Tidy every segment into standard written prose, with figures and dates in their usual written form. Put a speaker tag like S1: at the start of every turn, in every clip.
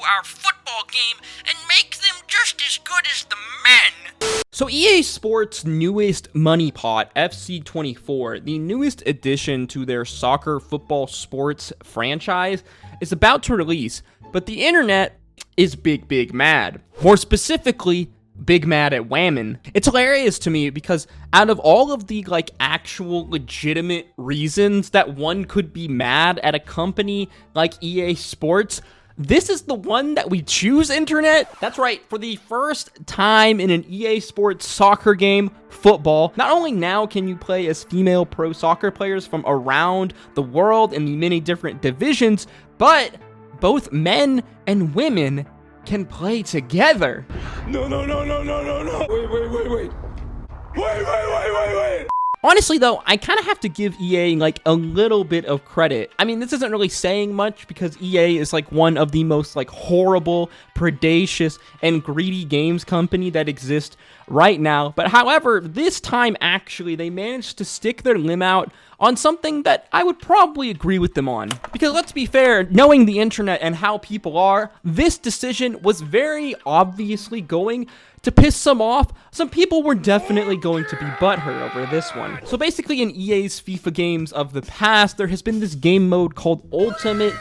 S1: our football game and make them just as good as the men. So EA Sports' newest money pot, FC24, the newest addition to their soccer football sports franchise, is about to release, but the internet is big mad. More specifically, big mad at Whammon. It's hilarious to me because out of all of the actual legitimate reasons that one could be mad at a company like EA Sports, this is the one that we choose, internet. That's right, for the first time in an EA Sports soccer game, football, not only now can you play as female pro soccer players from around the world in the many different divisions, but both men and women can play together.
S2: No. Wait.
S1: Honestly, though, I kind of have to give EA, a little bit of credit. I mean, this isn't really saying much because EA is, one of the most, horrible, predacious, and greedy games company that exists right now. But however, this time, actually, they managed to stick their limb out on something that I would probably agree with them on. Because let's be fair, knowing the internet and how people are, this decision was very obviously going to piss some off. Some people were definitely going to be butthurt over this one. So basically in EA's FIFA games of the past, there has been this game mode called Ultimate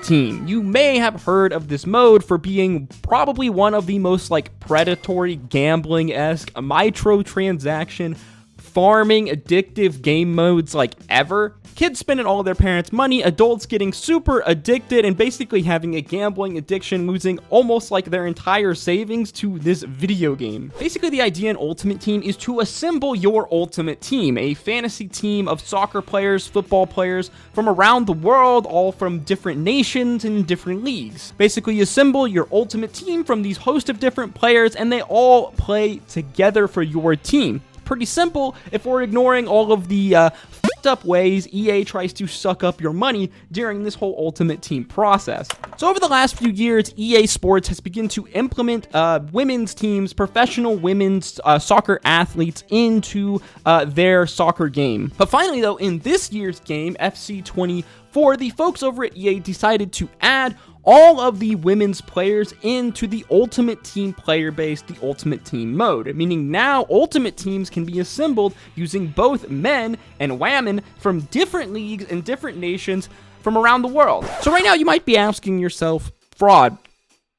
S1: Team. You may have heard of this mode for being probably one of the most predatory, gambling-esque, microtransaction, farming, addictive game modes ever. Kids spending all their parents' money, adults getting super addicted and basically having a gambling addiction, losing almost their entire savings to this video game. Basically, the idea in Ultimate Team is to assemble your ultimate team, a fantasy team of soccer players, football players from around the world, all from different nations and different leagues. Basically, you assemble your ultimate team from these host of different players and they all play together for your team. Pretty simple if we're ignoring all of the fucked up ways EA tries to suck up your money during this whole Ultimate Team process. So over the last few years, EA Sports has begun to implement women's teams, professional women's soccer athletes into their soccer game. But finally though, in this year's game, FC24, the folks over at EA decided to add all of the women's players into the Ultimate Team player base, the Ultimate Team mode, meaning now Ultimate Teams can be assembled using both men and women from different leagues and different nations from around the world. So right now you might be asking yourself, Fraud,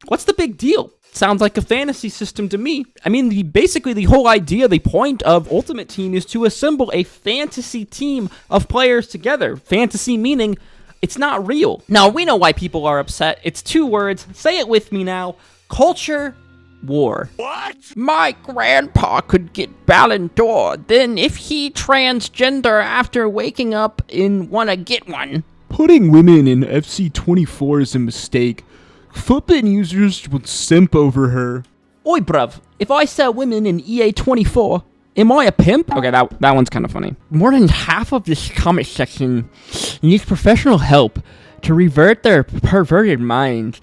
S1: what's the big deal? Sounds like a fantasy system to me. I mean, basically the whole idea, the point of Ultimate Team is to assemble a fantasy team of players together. Fantasy meaning it's not real. Now, we know why people are upset. It's two words. Say it with me now. Culture war.
S2: What?
S1: My grandpa could get Ballon d'Or. Then if he transgender after waking up and wanna get one.
S3: Putting women in FC24 is a mistake. Footbin users would simp over her.
S1: Oi, bruv. If I sell women in EA24, am I a pimp? Okay, that one's kind of funny. More than half of this comment section needs professional help to revert their perverted minds.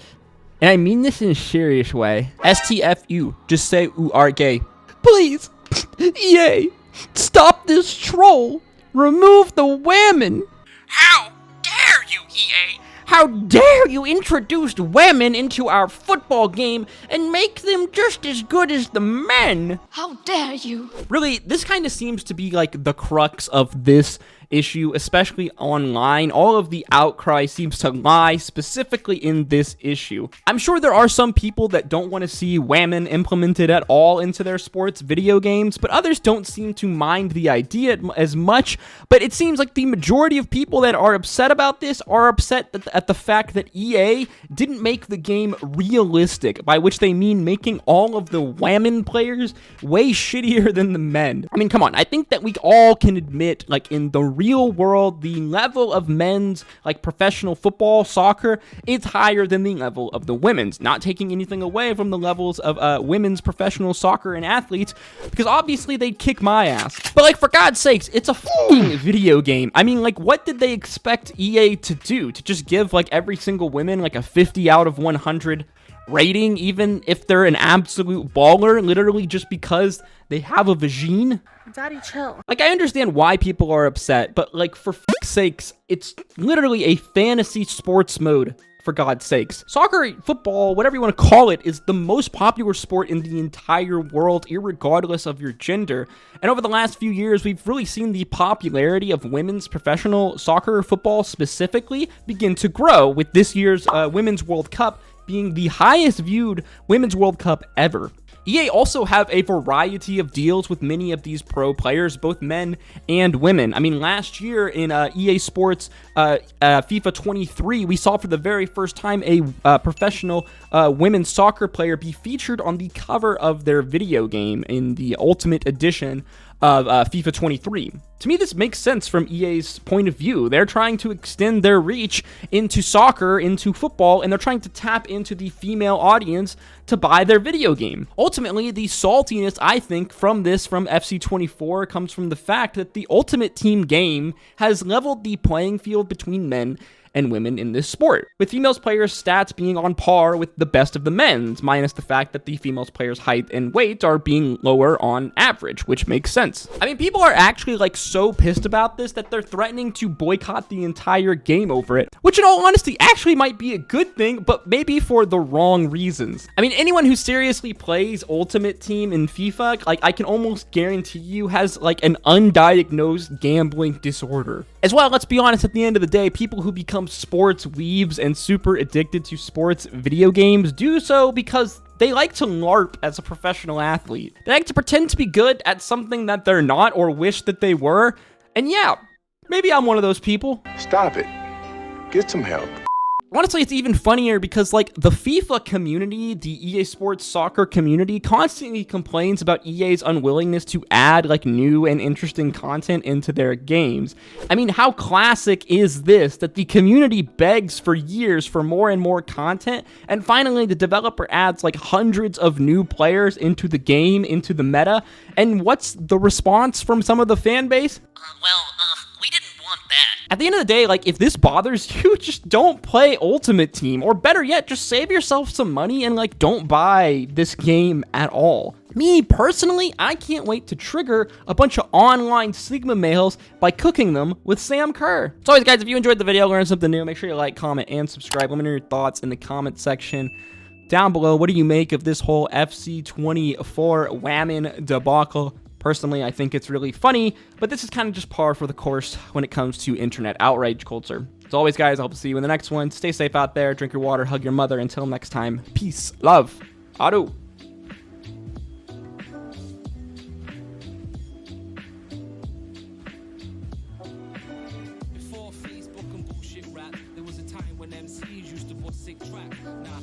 S1: And I mean this in a serious way. STFU, just say you are gay. Please, EA, stop this troll. Remove the women. How dare you, EA? How dare you introduce women into our football game and make them just as good as the men?
S4: How dare you?
S1: Really, this kind of seems to be the crux of this issue, especially online. All of the outcry seems to lie specifically in this issue. I'm sure there are some people that don't want to see women implemented at all into their sports video games, but others don't seem to mind the idea as much. But it seems like the majority of people that are upset about this are upset at the fact that EA didn't make the game realistic, by which they mean making all of the women players way shittier than the men. I mean, come on, I think that we all can admit, in the real world, the level of men's professional football, soccer, is higher than the level of the women's. Not taking anything away from the levels of women's professional soccer and athletes, because obviously they'd kick my ass. But for God's sakes, it's a fucking video game. I mean, what did they expect EA to do? To just give every single woman a 50 out of 100 rating, even if they're an absolute baller, literally just because they have a vagine?
S4: Daddy, chill.
S1: I understand why people are upset, but for fuck's sakes, it's literally a fantasy sports mode. for God's sakes. Soccer, football, whatever you want to call it, is the most popular sport in the entire world, irregardless of your gender. And over the last few years, we've really seen the popularity of women's professional soccer, football specifically, begin to grow, with this year's Women's World Cup being the highest viewed Women's World Cup ever. EA also have a variety of deals with many of these pro players, both men and women. I mean, last year in EA Sports FIFA 23, we saw for the very first time a professional women's soccer player be featured on the cover of their video game in the Ultimate Edition of FIFA 23. To me, this makes sense from EA's point of view. They're trying to extend their reach into soccer, into football, and they're trying to tap into the female audience to buy their video game. Ultimately, the saltiness, I think, from FC24 comes from the fact that the Ultimate Team game has leveled the playing field between men and women in this sport, with females players' stats being on par with the best of the men's, minus the fact that the females players' height and weight are being lower on average, which makes sense. I mean, people are actually like so pissed about this that they're threatening to boycott the entire game over it, which in all honesty actually might be a good thing, but maybe for the wrong reasons. I mean, anyone who seriously plays Ultimate Team in FIFA, like I can almost guarantee you, has like an undiagnosed gambling disorder. As well, let's be honest, at the end of the day, people who become sports weebs and super addicted to sports video games do so because they like to LARP as a professional athlete. They like to pretend to be good at something that they're not or wish that they were. And yeah, maybe I'm one of those people.
S2: Stop it. Get some help.
S1: Honestly, it's even funnier because, like, the FIFA community, the EA Sports soccer community, constantly complains about EA's unwillingness to add, like, new and interesting content into their games. I mean, how classic is this, that the community begs for years for more and more content, and finally the developer adds, like, hundreds of new players into the game, into the meta, and what's the response from some of the fan base? We didn't want that. At the end of the day, like, if this bothers you, just don't play Ultimate Team, or better yet, just save yourself some money and, like, don't buy this game at all. Me, personally, I can't wait to trigger a bunch of online Sigma males by cooking them with Sam Kerr. As always, guys, if you enjoyed the video, learned something new, make sure you like, comment, and subscribe. Let me know your thoughts in the comment section down below. What do you make of this whole FC24 Whammon debacle? Personally, I think it's really funny, but this is kind of just par for the course when it comes to internet outrage culture. As always, guys, I hope to see you in the next one. Stay safe out there, drink your water, hug your mother. Until next time, peace, love, ado.
S5: Before Facebook and bullshit rap, there was a time when MCs used to bust sick track. Now